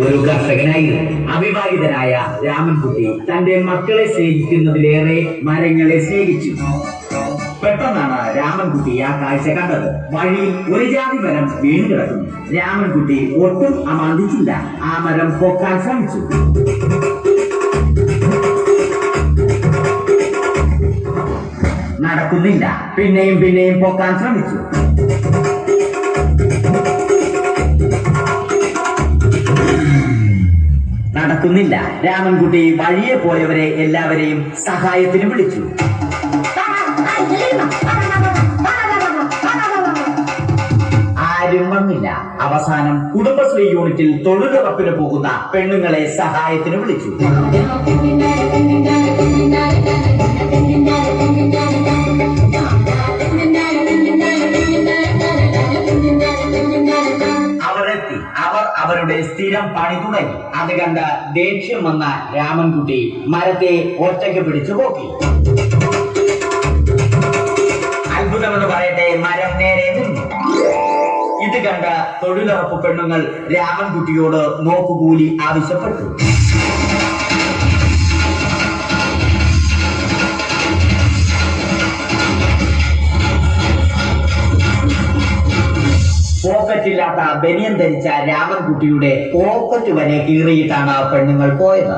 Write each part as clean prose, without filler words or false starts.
ഒരു കർഷകനായിരുന്നു. അവിവാഹിതനായ രാമൻകുട്ടി തന്റെ മക്കളെ സ്നേഹിക്കുന്നതിലേറെ മരങ്ങളെ സ്നേഹിച്ചു. പെട്ടെന്നാണ് രാമൻകുട്ടി ആ കാഴ്ച കണ്ടത്. വഴിയിൽ ഒരു ജാതി മരം വീണ് കിടക്കുന്നു. രാമൻകുട്ടി ഒട്ടും അമാന്തിച്ചില്ല. ആ മരം പൊക്കാൻ ശ്രമിച്ചു. നടക്കുന്നില്ല. പിന്നെയും പിന്നെയും പൊക്കാൻ ശ്രമിച്ചു. നടക്കുന്നില്ല. രാമൻകുട്ടി വഴിയെ പോയവരെ എല്ലാവരെയും സഹായത്തിന് വിളിച്ചു. ആരും വന്നില്ല. അവസാനം കുടുംബശ്രീ യൂണിറ്റിൽ തൊഴിലുറപ്പിന് പോകുന്ന പെണ്ണുങ്ങളെ സഹായത്തിന് വിളിച്ചു. അവരെത്തി. അവർ അവരുടെ സ്ഥിരം പണി തുടങ്ങി. അത് കണ്ട ദേഷ്യം വന്ന രാമൻകുട്ടി മരത്തെ ഒറ്റയ്ക്ക് പിടിച്ചു പോക്കി. അത്ഭുതമെന്ന് പറയട്ടെ, മരം നേരെ നിന്നു. ഇത് കണ്ട തൊഴിലുറപ്പ് പെണ്ണുങ്ങൾ രാമൻകുട്ടിയോട് നോക്കുകൂലി ആവശ്യപ്പെട്ടു. പോക്കറ്റില്ലാത്ത ബനിയൻ ധരിച്ച രാമൻകുട്ടിയുടെ പോക്കറ്റ് വരെ കീറിയിട്ടാണ് പെണ്ണുങ്ങൾ പോയത്.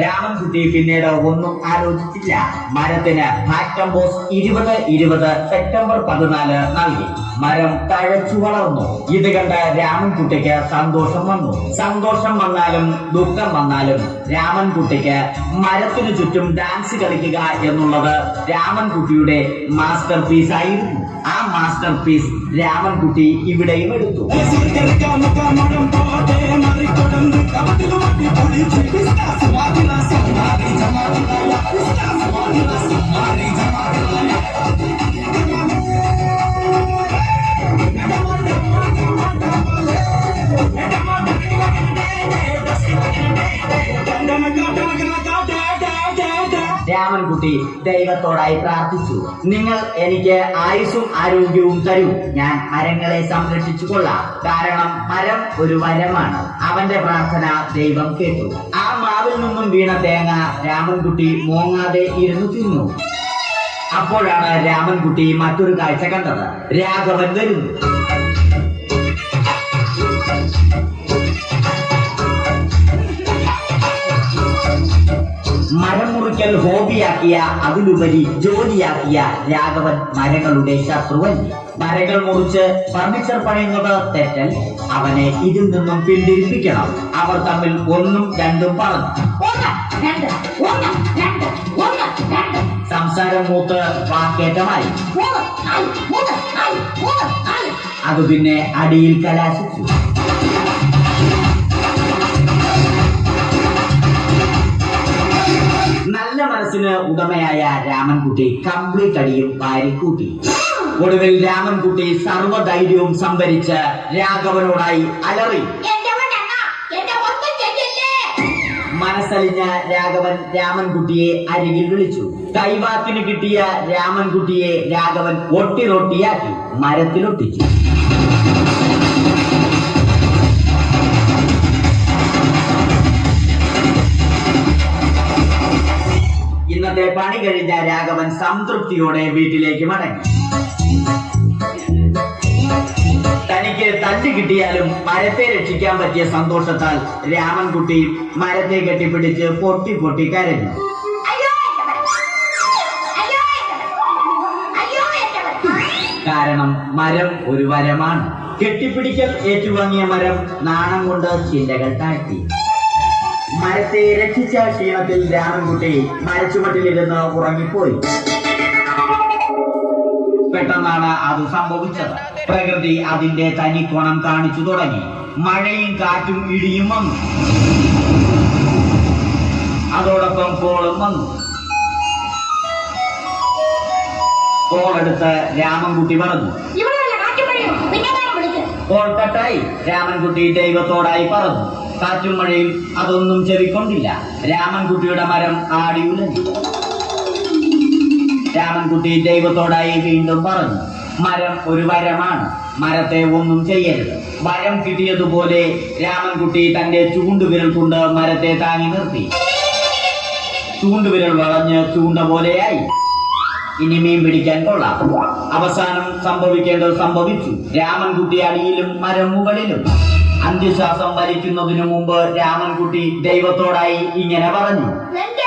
രാമൻകുട്ടി പിന്നീട് ഒന്നും ആലോചിച്ചില്ല. മരത്തിന് ഫാക്ടം പോസ് 2020 സെപ്റ്റംബർ 14 നൽകി. മരം തഴച്ചു വളർന്നു. ഇത് കണ്ട രാമൻകുട്ടിക്ക് സന്തോഷം വന്നു. സന്തോഷം വന്നാലും ദുഃഖം വന്നാലും രാമൻകുട്ടിക്ക് മരത്തിനു ചുറ്റും ഡാൻസ് കളിക്കുക എന്നുള്ളത് രാമൻകുട്ടിയുടെ മാസ്റ്റർ പീസ് ആയിരുന്നു. ആ മാസ്റ്റർ പീസ് രാമൻകുട്ടി ഇവിടെയും എടുത്തു. രാമൻകുട്ടി ദൈവത്തോടായി പ്രാർത്ഥിച്ചു. നിങ്ങൾ എനിക്ക് ആയുസ്സും ആരോഗ്യവും തരൂ. ഞാൻ മരങ്ങളെ സംരക്ഷിച്ചു കൊള്ളാം. കാരണം മരം ഒരു വരമാണ്. അവന്റെ പ്രാർത്ഥന ദൈവം കേട്ടു. ആ മാവിൽ നിന്നും വീണ തേങ്ങ രാമൻകുട്ടി മോങ്ങാതെ ഇരുന്നു തിന്നു. അപ്പോഴാണ് രാമൻകുട്ടി മറ്റൊരു കാഴ്ച കണ്ടത്. രാഘവൻ വരുന്നു. മരം മുറിക്കൽ ഹോബിയാക്കിയ, അതിലുപരി ജോലിയാക്കിയ രാഘവൻ മരങ്ങളുടെ ശത്രുവല്ല. മരങ്ങൾ മുറിച്ച് ഫർണിച്ചർ പണിയുന്നത് തെറ്റൽ. അവനെ ഇതിൽ നിന്നും പിന്തിരിപ്പിക്കണം. അവർ തമ്മിൽ ഒന്നും രണ്ടും പറഞ്ഞു. സംസാരം മൂത്ത് വാക്കേറ്റമായി. അത് പിന്നെ അടിയിൽ കലാശിച്ചു. നല്ല മനസ്സിന് ഉടമയായ രാമൻകുട്ടി കംപ്ലീറ്റ് അടിയും വാരിക്കൂട്ടി. ഒടുവിൽ രാമൻകുട്ടി സർവ്വധൈര്യവും സംഭരിച്ച് രാഘവനോടായി അലറി. മനസ്സലിഞ്ഞ രാഘവൻ രാമൻകുട്ടിയെ അരികിൽ വിളിച്ചു. കൈവാക്കിന് കിട്ടിയ രാമൻകുട്ടിയെ രാഘവൻ ഒട്ടിറൊട്ടിയാക്കി മരത്തിലൊട്ടിച്ചു. ഇന്നത്തെ പണി കഴിഞ്ഞ രാഘവൻ സംതൃപ്തിയോടെ വീട്ടിലേക്ക് മടങ്ങി. തനിക്ക് തല്ല് കിട്ടിയാലും മരത്തെ രക്ഷിക്കാൻ പറ്റിയ സന്തോഷത്താൽ രാമൻകുട്ടി മരത്തെ കെട്ടിപ്പിടിച്ച് പൊട്ടി പൊട്ടി കരഞ്ഞു. കാരണം മരം ഒരു വരമാണ്. കെട്ടിപ്പിടിക്കൽ ഏറ്റുവാങ്ങിയ മരം നാണം കൊണ്ട് ചില്ലകൾ താഴ്ത്തി. മരത്തെ രക്ഷിച്ച ക്ഷീണത്തിൽ രാമൻകുട്ടി മരച്ചുവട്ടിലിരുന്ന് ഉറങ്ങിപ്പോയി. പെട്ടെന്നാണ് അത് സംഭവിച്ചത്. പ്രകൃതി അതിന്റെ തനിക്കോണം കാണിച്ചു തുടങ്ങി. മഴയും കാറ്റും ഇടിയും വന്നു. അതോടൊപ്പം കോളും വന്നു. കോളെടുത്ത് രാമൻകുട്ടി പറഞ്ഞു. കോൾ കട്ടായി. രാമൻകുട്ടി ദൈവത്തോടായി പറഞ്ഞു. കാറ്റും മഴയും അതൊന്നും ചെവിക്കൊണ്ടില്ല. രാമൻകുട്ടിയുടെ മരം ആടി ഉലഞ്ഞു. രാമൻകുട്ടി ദൈവത്തോടായി വീണ്ടും പറഞ്ഞു, മരം ഒരു വരമാണ്, മരത്തെ ഒന്നും ചെയ്യരുത്. വരം കിട്ടിയതുപോലെ രാമൻകുട്ടി തന്റെ ചൂണ്ടുവിരൽ കൊണ്ട് മരത്തെ താങ്ങി നിർത്തി. ചൂണ്ടുവിരൽ വളഞ്ഞ് ചൂണ്ട പോലെയായി. ഇനി മീൻ പിടിക്കാൻ കൊള്ളാം. അവസാനം സംഭവിക്കേണ്ടത് സംഭവിച്ചു. രാമൻകുട്ടി അടിയിലും മരം മുകളിലും. അന്ത്യശ്വാസം വലിക്കുന്നതിനു മുമ്പ് രാമൻകുട്ടി ദൈവത്തോടായി ഇങ്ങനെ പറഞ്ഞു, എന്റെ